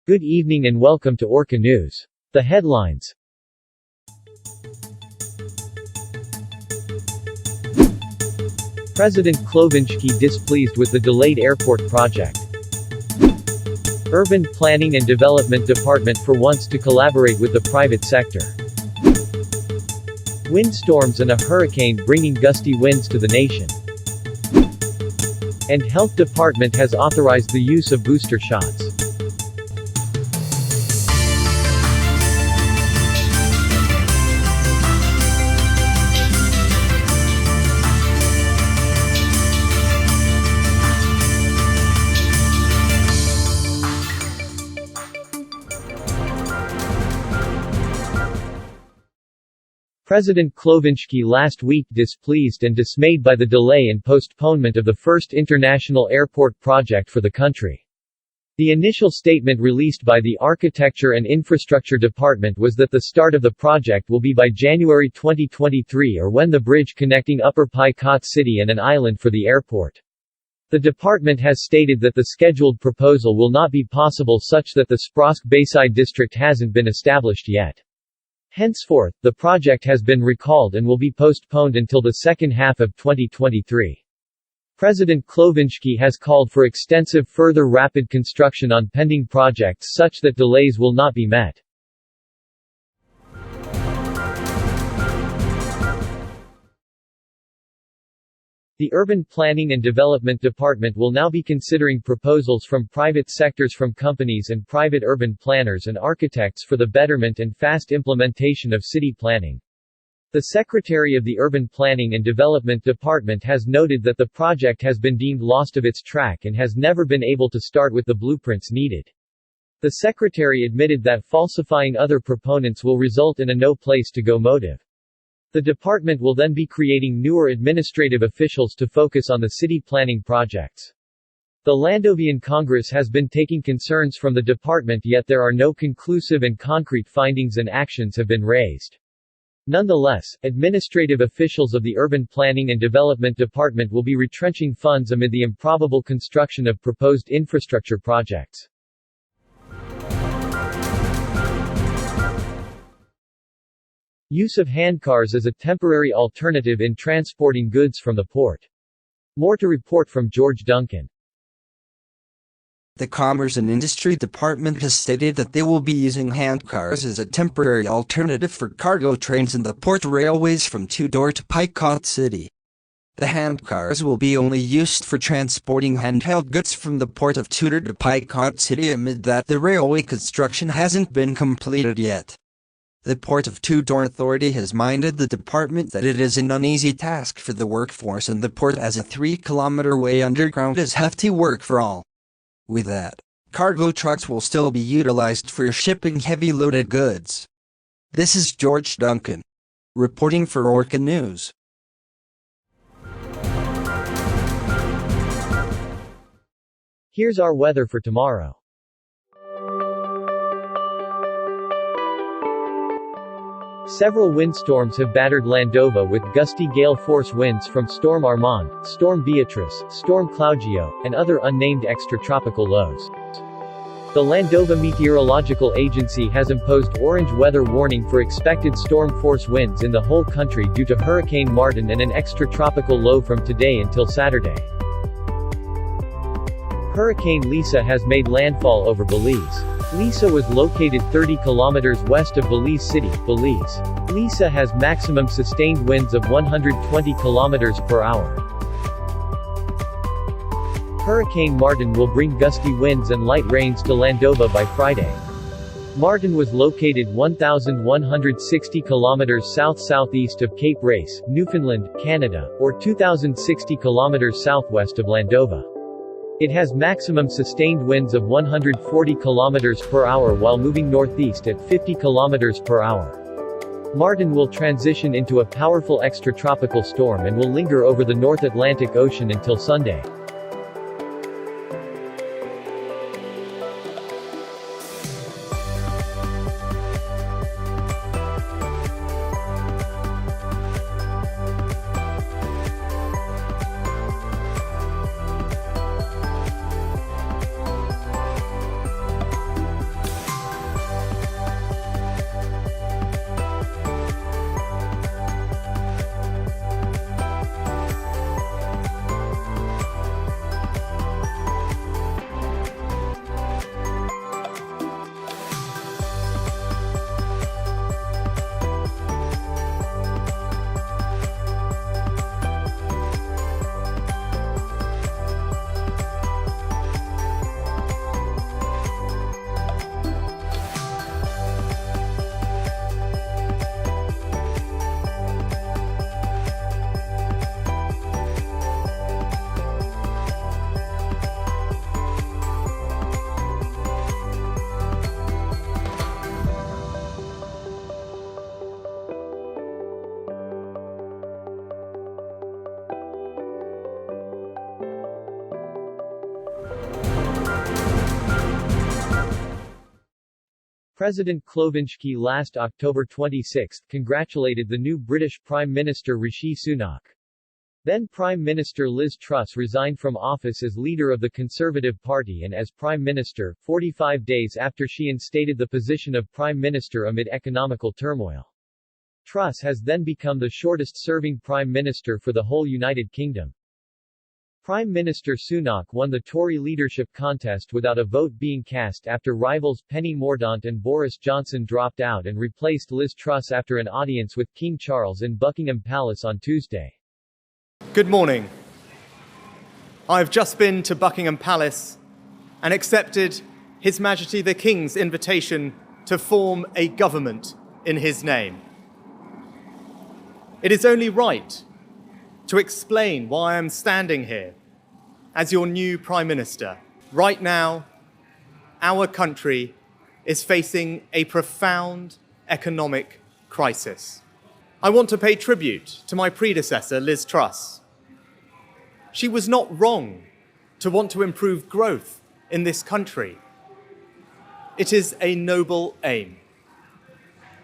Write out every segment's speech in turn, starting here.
Good evening and welcome to Orca News. The headlines. President Klovinsky displeased with the delayed airport project. Urban Planning and Development Department for once to collaborate with the private sector. Windstorms and a hurricane bringing gusty winds to the nation. And Health Department has authorized the use of booster shots. President Klovinsky last week displeased and dismayed by the delay and postponement of the first international airport project for the country. The initial statement released by the Architecture and Infrastructure Department was that the start of the project will be by January 2023 or when the bridge connecting Upper Pai-Kot City and an island for the airport. The department has stated that the scheduled proposal will not be possible such that the Sprosk Bayside district hasn't been established yet. Henceforth, the project has been recalled and will be postponed until the second half of 2023. President Klovinsky has called for extensive further rapid construction on pending projects such that delays will not be met. The Urban Planning and Development Department will now be considering proposals from private sectors from companies and private urban planners and architects for the betterment and fast implementation of city planning. The Secretary of the Urban Planning and Development Department has noted that the project has been deemed lost of its track and has never been able to start with the blueprints needed. The Secretary admitted that falsifying other proponents will result in a no-place-to-go motive. The department will then be creating newer administrative officials to focus on the city planning projects. The Landovian Congress has been taking concerns from the department, yet there are no conclusive and concrete findings and actions have been raised. Nonetheless, administrative officials of the Urban Planning and Development Department will be retrenching funds amid the improbable construction of proposed infrastructure projects. Use of handcars as a temporary alternative in transporting goods from the port. More to report from George Duncan. The Commerce and Industry Department has stated that they will be using handcars as a temporary alternative for cargo trains in the port railways from Tudor to Pai-Kot City. The handcars will be only used for transporting handheld goods from the port of Tudor to Pai-Kot City amid that the railway construction hasn't been completed yet. The Port of Tudor Authority has minded the department that it is an uneasy task for the workforce in the port as a 3-kilometer way underground is hefty work for all. With that, cargo trucks will still be utilized for shipping heavy loaded goods. This is George Duncan, reporting for Orca News. Here's our weather for tomorrow. Several windstorms have battered Landova with gusty gale force winds from Storm Armand, Storm Beatrice, Storm Claudio, and other unnamed extratropical lows. The Landova Meteorological Agency has imposed orange weather warning for expected storm force winds in the whole country due to Hurricane Martin and an extratropical low from today until Saturday. Hurricane Lisa has made landfall over Belize. Lisa was located 30 kilometers west of Belize City, Belize. Lisa has maximum sustained winds of 120 kilometers per hour. Hurricane Martin will bring gusty winds and light rains to Landova by Friday. Martin was located 1,160 kilometers south-southeast of Cape Race, Newfoundland, Canada, or 2,060 kilometers southwest of Landova. It has maximum sustained winds of 140 km per hour while moving northeast at 50 km per hour. Martin will transition into a powerful extratropical storm and will linger over the North Atlantic Ocean until Sunday. President Klovinsky last October 26 congratulated the new British Prime Minister Rishi Sunak. Then Prime Minister Liz Truss resigned from office as leader of the Conservative Party and as Prime Minister, 45 days after she instated the position of Prime Minister amid economical turmoil. Truss has then become the shortest-serving Prime Minister for the whole United Kingdom. Prime Minister Sunak won the Tory leadership contest without a vote being cast after rivals Penny Mordaunt and Boris Johnson dropped out and replaced Liz Truss after an audience with King Charles in Buckingham Palace on Tuesday. Good morning. I've just been to Buckingham Palace and accepted His Majesty the King's invitation to form a government in his name. It is only right to explain why I'm standing here as your new Prime Minister. Right now, our country is facing a profound economic crisis. I want to pay tribute to my predecessor, Liz Truss. She was not wrong to want to improve growth in this country. It is a noble aim.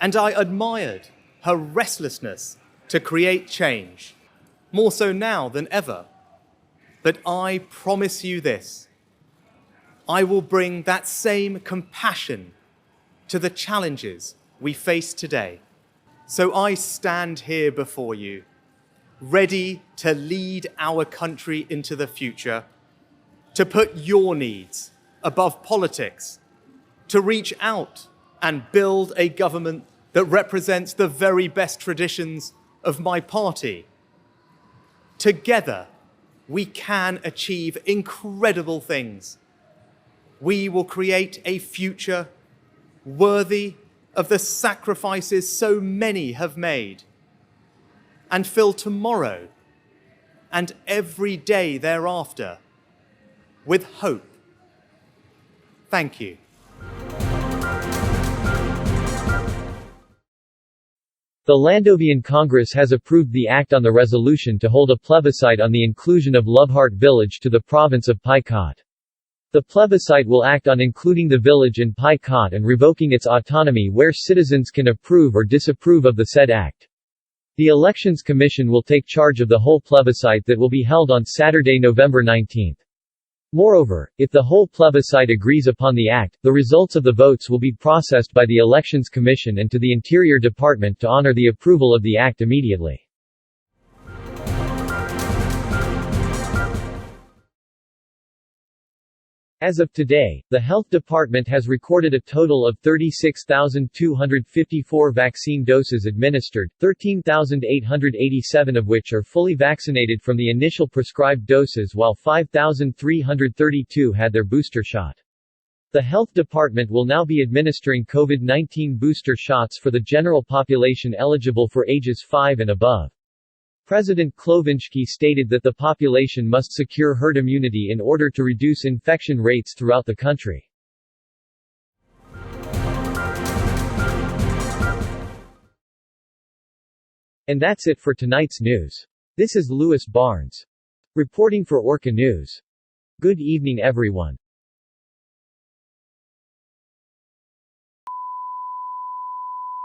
And I admired her restlessness to create change, more so now than ever. But I promise you this, I will bring that same compassion to the challenges we face today. So I stand here before you, ready to lead our country into the future, to put your needs above politics, to reach out and build a government that represents the very best traditions of my party. Together, we can achieve incredible things. We will create a future worthy of the sacrifices so many have made, and fill tomorrow and every day thereafter with hope. Thank you. The Landovian Congress has approved the act on the resolution to hold a plebiscite on the inclusion of Lovehart village to the province of Picot. The plebiscite will act on including the village in Picot and revoking its autonomy where citizens can approve or disapprove of the said act. The Elections Commission will take charge of the whole plebiscite that will be held on Saturday, November 19. Moreover, if the whole plebiscite agrees upon the act, the results of the votes will be processed by the Elections Commission and to the Interior Department to honor the approval of the act immediately. As of today, the Health Department has recorded a total of 36,254 vaccine doses administered, 13,887 of which are fully vaccinated from the initial prescribed doses while 5,332 had their booster shot. The Health Department will now be administering COVID-19 booster shots for the general population eligible for ages 5 and above. President Klovinsky stated that the population must secure herd immunity in order to reduce infection rates throughout the country. And that's it for tonight's news. This is Louis Barnes reporting for Orca News. Good evening everyone.